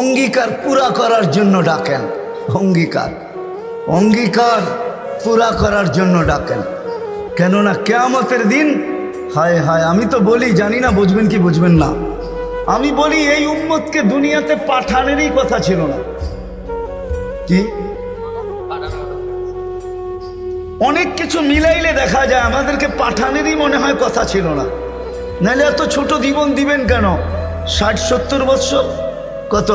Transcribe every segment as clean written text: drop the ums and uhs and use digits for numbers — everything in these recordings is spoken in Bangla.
অঙ্গীকার পুরা করার জন্য ডাকেন। অঙ্গীকার অঙ্গীকার পুরা করার জন্য ডাকেন। কেননা কিয়ামতের দিন, হায় হায়, আমি তো বলি, জানি না বুঝবেন কি বুঝবেন না, আমি বলি এই উম্মতকে দুনিয়াতে পাঠানেরই কথা ছিল না। কি অনেক কিছু মিলাইলে দেখা যায় আমাদেরকে পাঠানেরই মনে হয় কথা ছিল না। নাহলে এত ছোট জীবন দিবেন কেন? 60-70 বৎসর, কত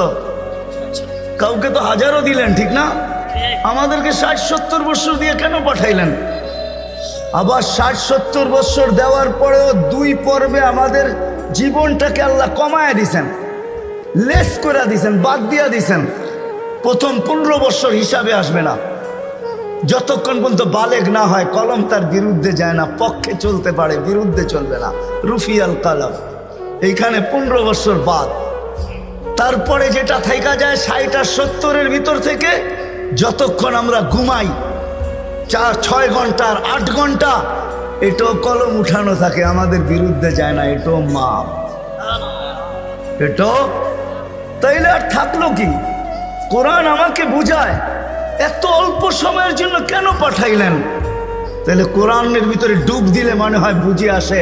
কাউকে তো হাজারও দিলেন, ঠিক না? আমাদেরকে 60-70 বৎসর দিয়ে কেন পাঠাইলেন? আবার 60-70 বৎসর দেওয়ার পরেও 2 পর্বে আমাদের জীবনটাকে আল্লাহ কমায় দিছেন, লেস করে দিছেন, বাদ দিয়া দিছেন। প্রথম 15 বৎসর হিসাবে আসবে না, যতক্ষণ পর্যন্ত বালেগ না হয়, কলম তার বিরুদ্ধে যায় না, পক্ষে চলতে পারে, বিরুদ্ধে চলবে না, রুফিয়াল কালাম। এইখানে 15 বৎসর বাদ। তারপরে যেটা থাইকা যায় 60 আর 70-এর ভিতর থেকে, যতক্ষণ আমরা ঘুমাই 4-6 ঘন্টা আর 8 ঘন্টা, এটাও কলম উঠানো থাকে, আমাদের বিরুদ্ধে যায় না, এটাও মাপ, এটাও। তাইলে আর থাকলো কি? কোরআন আমাকে বুঝায় এত অল্প সময়ের জন্য কেন পাঠাইলেন। তাহলে কোরআনের ভিতরে ডুব দিলে মনে হয় বুঝে আসে।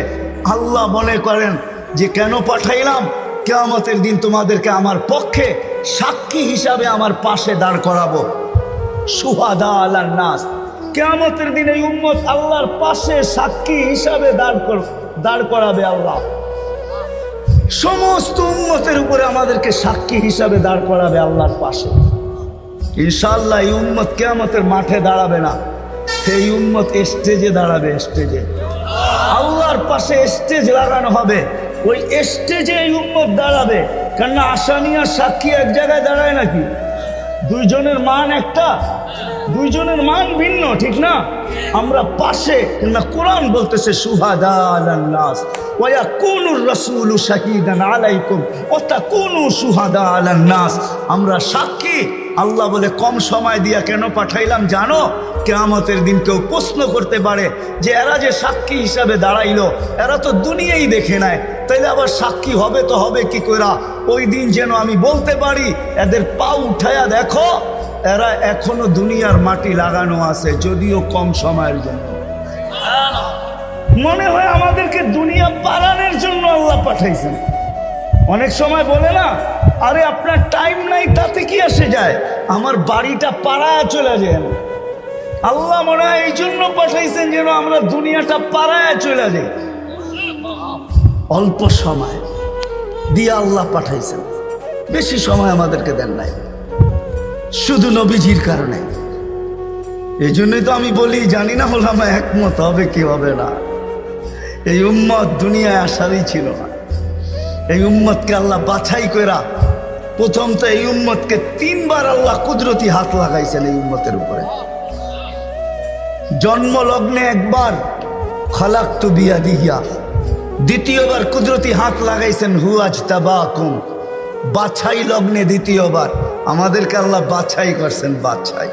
আল্লাহ মনে করেন যে কেন পাঠাইলাম, কিয়ামতের দিন তোমাদেরকে আমার পক্ষে সাক্ষী হিসাবে আমার পাশে দাঁড় করাবো। শুহাদা আলান নাস, কিয়ামতের দিন এই উম্মত আল্লাহর পাশে সাক্ষী হিসাবে দাঁড় করাবে আল্লাহ। সমস্ত উম্মতের উপরে আমাদেরকে সাক্ষী হিসাবে দাঁড় করাবে আল্লাহর পাশে। ইনশাআল্লাহ এই উম্মত কিয়ামতের মাঠে দাঁড়াবে না, এই উম্মত স্টেজে দাঁড়াবে। স্টেজে আল্লাহর পাশে স্টেজ লাগানো হবে, ওই স্টেজে এই উম্মত দাঁড়াবে। কেননা আসামি আর সাক্ষী এক জায়গায় দাঁড়ায় নাকি? দুইজনের মান একটা, দুইজনের মান ভিন্ন, ঠিক না? আমরা পাশে, না কোরআন বলতেছে শুহাদা আলান নাস ওয়া ইয়াকুনুর রাসূলু শাহীদান আলাইকুম ওয়া তাকুনু শুহাদা আলান নাস। আমরা সাক্ষী। আল্লাহ বলে কম সময় দিয়া কেন পাঠাইলাম জানো? কিয়ামতের দিন কেউ প্রশ্ন করতে পারে যে এরা যে সাক্ষী হিসাবে দাঁড়াইলো, এরা তো দুনিয়াই দেখে নেয়, তাইলে আবার সাক্ষী হবে তো হবে কি কইরা? ওই দিন যেন আমি বলতে পারি এদের পা উঠায়া দেখো, এরা এখনো দুনিয়ার মাটি লাগানো আছে, যদিও কম সময়ের জন্য। মনে হয় আমাদেরকে দুনিয়া পালানোর জন্য আল্লাহ পাঠাইছেন। অনেক সময় বলে না, আরে আপনার টাইম নাই, তাতে কি আসে যায়, আমার বাড়িটা পাড়ায় চলে যায়। আল্লাহ মনে হয় এই জন্য পাঠাইছেন যেন আমরা দুনিয়াটা পাড়ায় চলে যাই। অল্প সময় দিয়ে আল্লাহ পাঠাইছেন, বেশি সময় আমাদেরকে দেন নাই, শুধু নবীজির কারণে। এই জন্যই তো আমি বলি, জানি না ওলামা একমত হবে কি হবে না, এই উম্মত দুনিয়ায় আসারই ছিল না। এই উম্মতকে আল্লাহ বাছাই কইরা, প্রথম তো এই উম্মতকে 3 বার আল্লাহ কুদরতি হাত লাগাইছেন এই উম্মতের উপরে। জন্ম লগ্নে একবার খালাকতু বিয়াদিহি, দ্বিতীয়বার কুদরতি হাত লাগাইছেন হুয়াজতাবাকুম, বাছাই লগ্নে দ্বিতীয়বার আমাদেরকে আল্লাহ বাছাই করছেন। বাছাই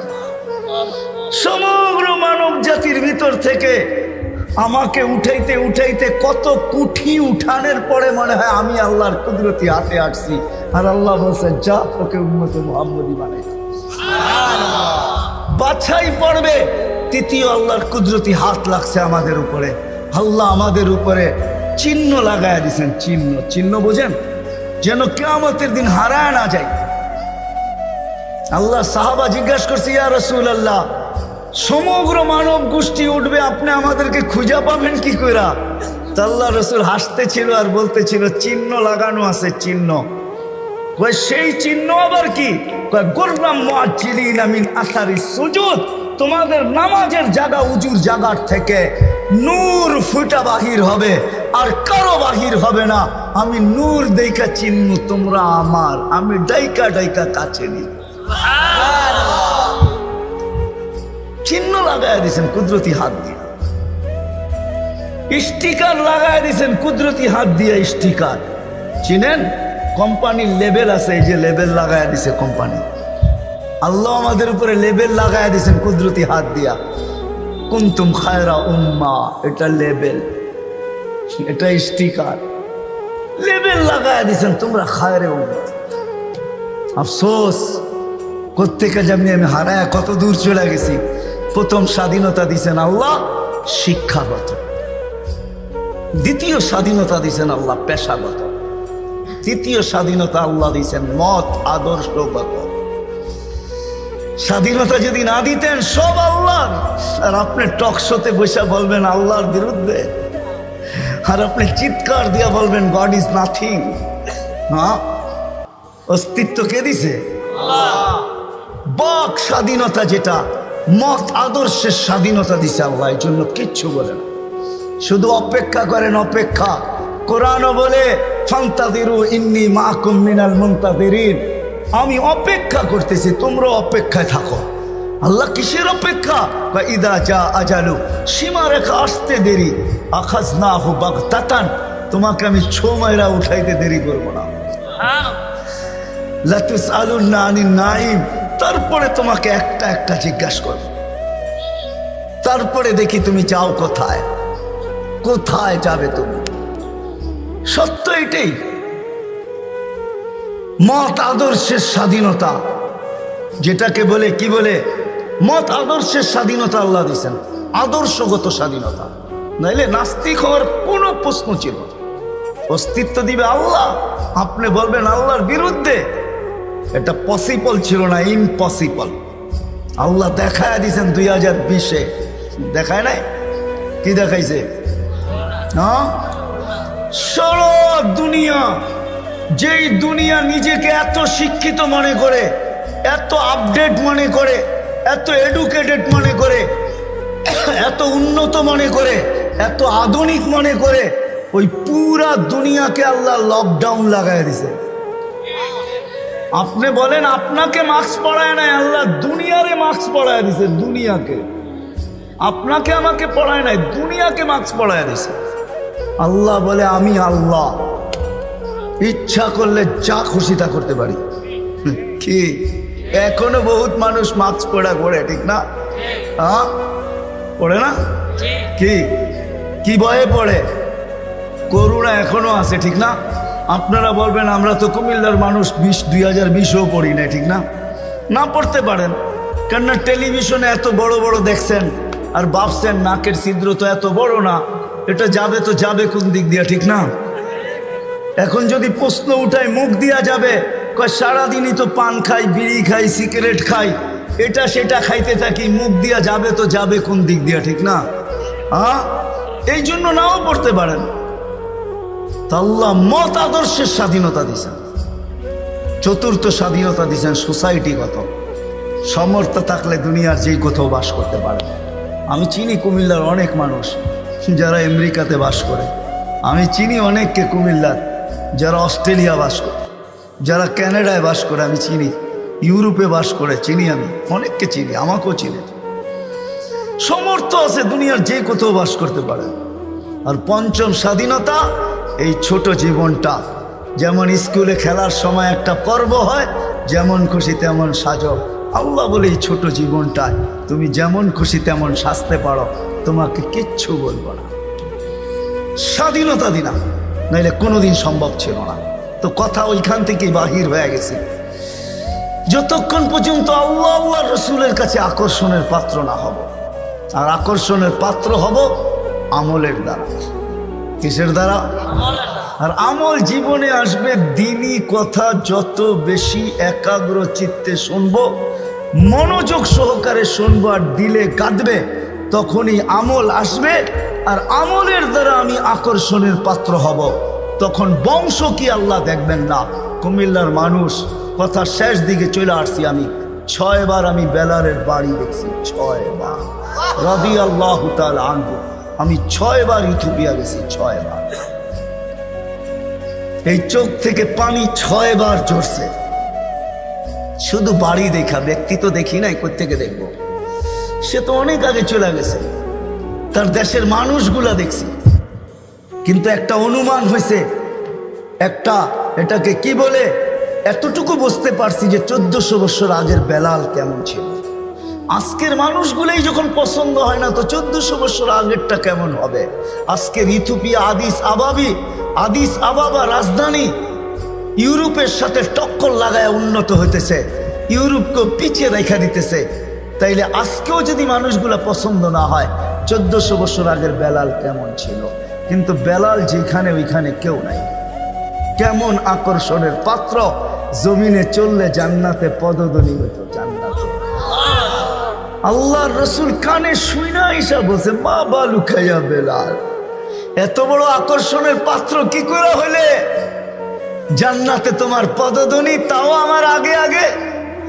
সমগ্র মানব জাতির ভিতর থেকে আমাকে উঠাইতে উঠাইতে কত কুঠি উঠানের পরে মনে হয় আমি আল্লাহর কুদরতি হাতে আসছি, আর আল্লাহ বলছে যা তোকে উম্মতে মুহাম্মদী বানাই। বাছাই পড়বে তৃতীয় আল্লাহর কুদরতি হাত লাগছে আমাদের উপরে। আল্লাহ আমাদের উপরে চিহ্ন লাগায় দিয়েছেন। চিহ্ন, চিহ্ন বোঝেন, যেন কিয়ামতের দিন হারায় না যায়। আল্লাহ সাহাবা জিজ্ঞাসা করছে, ইয়া রাসূলুল্লাহ, সমগ্র মানব গোষ্ঠী উঠবে, আপনি আমাদেরকে খুঁজে পাবেন কি কইরা? তা আল্লাহ রাসূল হাসতেছিল আর বলতেছিল, চিহ্ন লাগানো আছে, চিহ্ন। কয় সেই চিহ্ন আবার কি? কয় গুররাম মুআজ্জিলিনা মিন আসারিস সুজুদ, তোমাদের নামাজের জায়গা, উজুর জায়গার থেকে নূর ফুটা বাহির হবে, আর কারো বাহির হবে না। আমি নূর দেইকা চিহ্ন, তোমরা আমার, আমি ডাইকা ডাইকা কাছে নি। চিহ্ন লাগায় দিয়েছেন কুদরতি হাত দিয়ে, স্টিকার লাগায় দিয়েছেন কুদরতি হাত দিয়ে। স্টিকার চিনেন? কোম্পানির লেবেল আছে, এই যে লেবেল লাগায় দিছে কোম্পানি। আল্লাহ আমাদের উপরে লেবেল লাগায় দিয়েছেন কুদরতি হাত দিয়া। কুনতুম খায়রা উম্মাহ, এটা লেবেল, এটা স্টিকার, লেবেল লাগায় দিয়েছেন তোমরা খায়রে উম্মাহ। আফসোস কোত্থেকে যেমনি আমি হারায় কত দূর চলে গেছি। প্রথম স্বাধীনতা দিছেন আল্লাহ শিক্ষাগত, দ্বিতীয় স্বাধীনতা দিছেন আল্লাহ পেশাগত, তৃতীয় স্বাধীনতা আল্লাহ দিছেন মত আদর্শগত। স্বাধীনতা যদি না দিতেন সব আল্লাহর, আর আপনি টকশোতে বসে বলবেন আল্লাহর বিরুদ্ধে, আর আপনি চিৎকার দিয়া বলবেন গড ইজ নাথিং। হ্যাঁ, অস্তিত্ব কে দিছে? বাক স্বাধীনতা, যেটা মত আদর্শের স্বাধীনতা দিছে আল্লাহ, এই জন্য কিচ্ছু বলে না, শুধু অপেক্ষা করেন অপেক্ষা। কোরআনও বলে ফান্তাযিরু ইন্নী মাআকুম মিনাল মুনতাযিরিন, আমি অপেক্ষা করতেছি, তোমরা অপেক্ষায় থাকো। আল্লাহ কিসের অপেক্ষা? ইদা জা আজালু, সীমারেখা আসতে দেরি, আখাযনাহু বাগতাতান, তোমাকে আমি ছো মাইরা উঠাইতে দেরি করবো না। লা তুসআলুন্না আনিন নাঈম, তারপরে তোমাকে একটা একটা জিজ্ঞাসা করব, তারপরে দেখি তুমি যাও কোথায়, কোথায় যাবে তুমি। সত্য এটাই, মত আদর্শের স্বাধীনতা, যেটাকে বলে কি বলে মত আদর্শের স্বাধীনতা আল্লাহ দিয়েছেন, আদর্শগত স্বাধীনতা, নাইলে নাস্তিক হওয়ার কোনো প্রশ্ন ছিল না। অস্তিত্ব দিবে আল্লাহ, আপনি বলবেন আল্লাহর বিরুদ্ধে, এটা পসিবল ছিল না, ইম্পসিবল। আল্লাহ দেখায় দিয়েছেন 2020-এ, দেখায় নাই? কি দেখাইছে? হ্যাঁ, সারা দুনিয়া, যেই দুনিয়া নিজেকে এত শিক্ষিত মনে করে, এত আপডেট মনে করে, এত এডুকেটেড মনে করে, এত উন্নত মনে করে, এত আধুনিক মনে করে, ওই পুরা দুনিয়াকে আল্লাহ লকডাউন লাগাই দিছে। আপনি বলেন আপনাকে মাস্ক পরায় নাই, আল্লাহ দুনিয়ারে মাস্ক পরায় দিছে, দুনিয়াকে। আপনাকে আমাকে পড়ায় নাই, দুনিয়াকে মাস্ক পরায় দিছে। আল্লাহ বলে আমি আল্লাহ, ইচ্ছা করলে যা খুশি তা করতে পারি। কি এখনো বহুত মানুষ মাস্ক পরা করে, ঠিক না? হ্যাঁ, পড়ে না? কি কি ভয়ে পড়ে? করুণা এখনো আছে, ঠিক না? আপনারা বলবেন আমরা তো কুমিল্লার মানুষ, 2020-ও পড়ি না, ঠিক না? না পড়তে পারেন, কেননা টেলিভিশনে এত বড় বড় দেখছেন, আর ভাবছেন নাকের ছিদ্র তো এত বড় না, এটা যাবে তো যাবে কোন দিক দিয়া, ঠিক না? এখন যদি প্রশ্ন উঠায় মুখ দিয়া যাবে, কয় সারাদিনই তো পান খাই, বিড়ি খাই, সিগারেট খাই, এটা সেটা খাইতে থাকি, মুখ দিয়া যাবে তো যাবে কোন দিক দিয়া, ঠিক না? হ্যাঁ, এই জন্য নাও পড়তে পারেন। আল্লাহ মত আদর্শের স্বাধীনতা দিয়েছেন। চতুর্থ স্বাধীনতা দিয়েছেন সোসাইটিগত, সমর্থ থাকলে দুনিয়ার যেই কোথাও বাস করতে পারে। আমি চিনি কুমিল্লার অনেক মানুষ যারা আমেরিকাতে বাস করে, আমি চিনি অনেককে কুমিল্লার যারা অস্ট্রেলিয়া বাস করে, যারা ক্যানাডায় বাস করে, আমি চিনি ইউরোপে বাস করে, চিনি, আমি অনেককে চিনি, আমাকেও চিনি। সমর্থ আছে, দুনিয়ার যে কোথাও বাস করতে পারে। আর পঞ্চম স্বাধীনতা, এই ছোট জীবনটা, যেমন স্কুলে খেলার সময় একটা পর্ব হয়, যেমন খুশি তেমন সাজো। আল্লাহ বলে এই ছোট জীবনটায় তুমি যেমন খুশি তেমন সাজতে পারো, তোমাকে কিচ্ছু বলবো না। স্বাধীনতা দিনা, নাইলে কোনোদিন সম্ভব ছিল না। তো কথা ওইখান থেকেই বাহির হয়ে গেছে। যতক্ষণ পর্যন্ত আল্লাহ আল্লাহ রসুলের কাছে আকর্ষণের পাত্র না হব, আর আকর্ষণের পাত্র হব আমলের দ্বারা। কিসের দ্বারা? আর আমল জীবনে আসবে দ্বীনি কথা যত বেশি একাগ্র চিত্তে শুনবো, মনোযোগ সহকারে শুনবো, আর দিলে কাঁদবে, তখনই আমল আসবে। আর আমলের দ্বারা আমি আকর্ষণের পাত্র হব। তখন বংশ কি আল্লাহ দেখবেন না। কুমিল্লার মানুষ, কথা শেষ দিকে চলে আসছি, আমি 6 বার আমি বেলালের বাড়ি দেখছি, 6 বার রাদিয়াল্লাহু তাআলা আনহু। আমি 6 বার ইথিওপিয়া গেছি, 6 বার। এই চোখ থেকে পানি 6 বার ঝরছে, শুধু বাড়ি দেখা, ব্যক্তি তো দেখি নাই, কোত্থেকে দেখবো? সে তো অনেক আগে চলে গেছে, তার দেশের মানুষগুলা দেখছি। কিন্তু একটা অনুমান হয়েছে, একটা এটাকে কি বলে, এতটুকু বুঝতে পারছি যে 1400 বছর আগের বেলাল কেমন ছিল। আজকের মানুষগুলোই যখন পছন্দ হয় না, তো 1400 বছর আগেরটা কেমন হবে? আজকের ইথিওপিয়া আদিস আবাবা রাজধানী, ইউরোপের সাথে টক্কর লাগায় উন্নত হইতেছে, ইউরোপকেও পিছিয়ে রেখা দিতেছে। তাইলে আজকেও যদি মানুষগুলা পছন্দ না হয়, 1400 বছর আগের বেলাল কেমন ছিল? কিন্তু বেলাল যেখানে ওইখানে কেউ নাই। কেমন আকর্ষণের পাত্র, জমিনে চললে জান্নাতে পদধ্বনি হতো, জান্নাতে। আল্লাহর রসুল কানে শুইনা ঈশা বলছে, মা বালু খাইয়া বেলাল, এত বড় আকর্ষণের পাত্র কি করে হইলে? জান্নাতে তোমার পদধ্বনি, তাও আমার আগে আগে।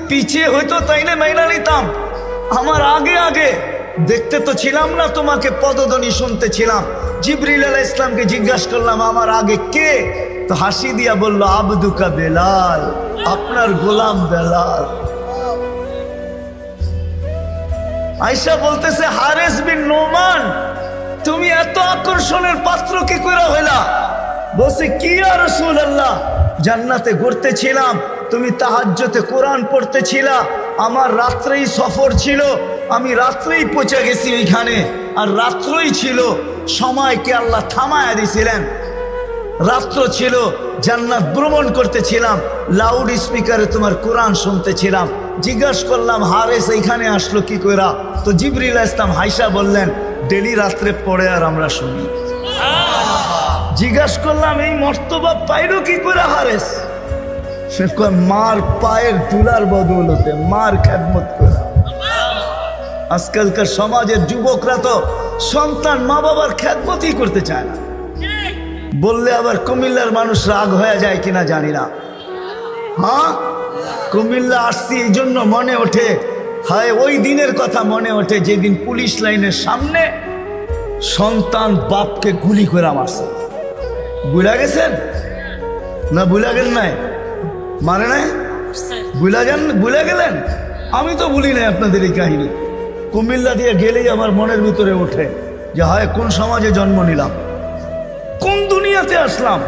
পিছিয়ে হইতো তাইলে মাইনা নিতাম, আমার আগে আগে। দেখতে তো ছিলাম না, তোমাকে পদধ্বনি শুনতে ছিলাম। জিবরিল আলাইহিস সালামকে জিজ্ঞাসা করলাম, আমার আগে কে? তো হাসি দিয়া বলল, আবদুকা বেলাল, আপনার গোলাম বেলাল। আয়েশা বলতেছে, হারেস বিন নোমান, তুমি এত আকর্ষণের পাত্র কি করে হইলা? বলছে, কি ইয়া রাসূলুল্লাহ, জান্নাতে ঘুরতেছিলাম, তুমি তাহাজ্জুদে কোরআন পড়তেছিলা, আমার রাত্রেই সফর ছিল, আমি রাত্রেই পৌঁছে গেছি ওইখানে, আর রাত্রই ছিল, সময়কে আল্লাহ থামায়া দিছিলেন। রাত্র ছিল, জান্নাত ভ্রমণ করতেছিলাম, লাউড স্পিকারে তোমার কোরআন শুনতেছিলাম। জিজ্ঞাসা করলাম, হারেস এইখানে আসলো কি কইরা? তো জিবরিল আলাইহিস সালাম হাইসা বললেন, ডেলি রাত্রে পড়ে আর আমরা শুনি। জিজ্ঞাসা করলাম, এই মর্তবা পাইলো কি করে হারেস? সে কয়, মার পায়ের তুলার বদৌলতে, মার খেদমত করে। আজকালকার সমাজের যুবকরা তো সন্তান মা বাবার খেদমতই করতে চায় না। বললে আবার কুমিল্লার মানুষ রাগ হয়ে যায় কিনা জানি না। হ্যাঁ, কুমিল্লা আসছি এই জন্য মনে ওঠে, হায় ওই দিনের কথা মনে ওঠে যেদিন পুলিশ লাইনের সামনে সন্তান বাপকে গুলি করে মারছে। বুঝা গেছেন না? বুঝা গেল নাই? মানে নাই? বুঝা গেলেন? আমি তো ভুলি নাই আপনাদের এই কাহিনী। কুমিল্লা দিয়ে গেলেই আমার মনের ভিতরে ওঠে যে হায় কোন সমাজে জন্ম নিলাম, কোন দুনিয়াতে আসলাম।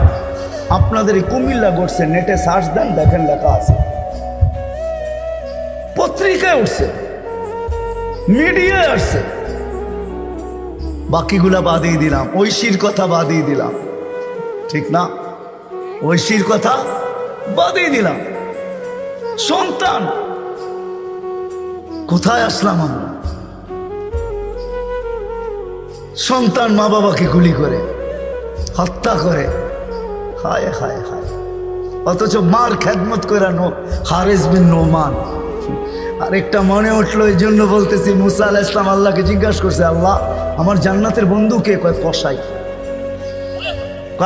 আপনাদের এই কুমিল্লা ঘটছে, নেটে সার্চ দেন, দেখেন লেখা আছে, পত্রিকায় উঠছে, মিডিয়ায় আসছে। বাকিগুলা বাদিয়ে দিলাম, ঐশীর কথা বাদিয়ে দিলাম, ঠিক না? ঐশীর কথা বাদিয়ে দিলাম। সন্তান, কোথায় আসলাম আমরা? সন্তান মা বাবাকে গুলি করে, হত্যা করে, হায় হায় হায়। অথচ মার খেদমত করে হারেস বিন নোমান। আরেকটা মনে উঠলো, এই জন্য বলতেছি, মুসা আলাইহিস সালাম আল্লাহকে জিজ্ঞাসা করছে, আল্লাহ আমার জান্নাতের বন্ধু কে? কয় কসাই।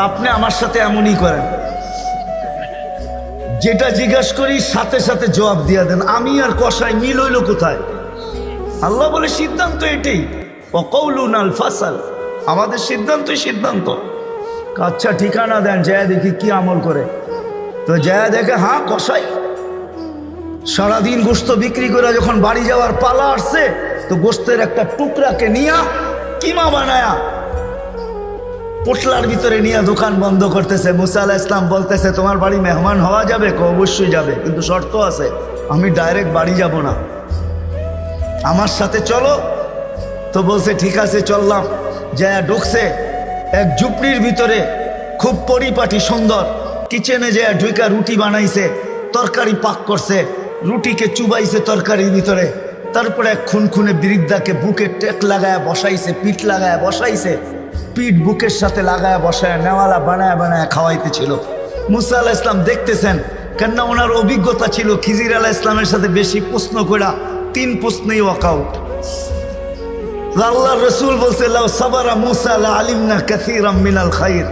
আপনি আমার সাথে এমনই করেন, যেটা জিজ্ঞাসা করি সাথে সাথে জবাব দিয়া দেন। আমি আর কসাই মিল হইল কোথায়? আল্লাহ বলে, সিদ্ধান্ত এটাই, ওয়াকাউলুন আল ফাসাল, আমাদের সিদ্ধান্তই সিদ্ধান্ত। আচ্ছা ঠিকানা দেন, যায় দেখি কি আমল করে। তো যায় দেখে, হ্যাঁ কসাই। সারাদিন গোস্ত বিক্রি করে যখন বাড়ি যাওয়ার পালা আসছে, তো গোস্তের একটা টুকরাকে নিয়া কিমা বানায়া পোটলার ভিতরে নিয়ে দোকান বন্ধ করতেছে। মুসা আলাইহিস সালাম বলতেছে, তোমার বাড়ি মেহমান হওয়া যাবে? অবশ্যই যাবে, কিন্তু শর্ত আছে, আমি ডাইরেক্ট বাড়ি যাব না, আমার সাথে চলো। তো বলছে ঠিক আছে চললাম। যায় ঢুকছে এক ঝুপড়ির ভিতরে, খুব পরিপাটি সুন্দর। কিচেনে যায় ঢুকা রুটি বানাইছে, তরকারি পাক করছে, রুটিকে চুবাইছে তরকারির ভিতরে। তারপরে এক খুনখুনে বৃদ্ধাকে বুকে টেক লাগায় বসাইছে, পিঠ লাগায় বসাইছে, পিঠ বুকের সাথে লাগায় বসায় নেওয়ালা বানায় বানায় খাওয়াইতেছিল। মুসা আলাইহিস সালাম দেখতেছেন, কেননা ওনার অভিজ্ঞতা ছিল খিজির আলাইহিস সালামের সাথে বেশি প্রশ্ন করা, 3 প্রশ্নেই ওয়াকআউট। আল্লাহর রাসূল বলছে, লাউ সাবারা মুসা লা আলিমনা কাসীরাম মিনাল খাইর।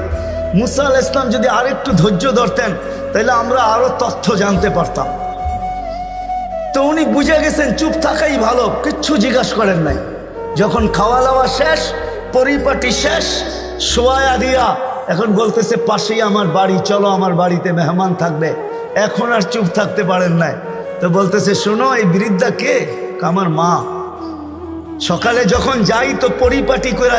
মুসা আলাইহিস সালাম যদি আরেকটু ধৈর্য ধরতেন, তাহলে আমরা আরো তথ্য জানতে পারতাম। তো উনি বুঝে গেছেন চুপ থাকাই ভালো, কিচ্ছু জিজ্ঞাসা করেন নাই। যখন খাওয়া দাওয়া শেষ, পরিপাটি শেষ, শোয়া দিয়া এখন বলতেছে, পাশেই আমার বাড়ি, চলো আমার বাড়িতে মেহমান থাকবে। এখন আর চুপ থাকতে পারেন নাই। তো বলতেছে, শোনো এই বৃদ্ধা কে? আমার মা। সকালে যখন যাই তো পরিপাটি করে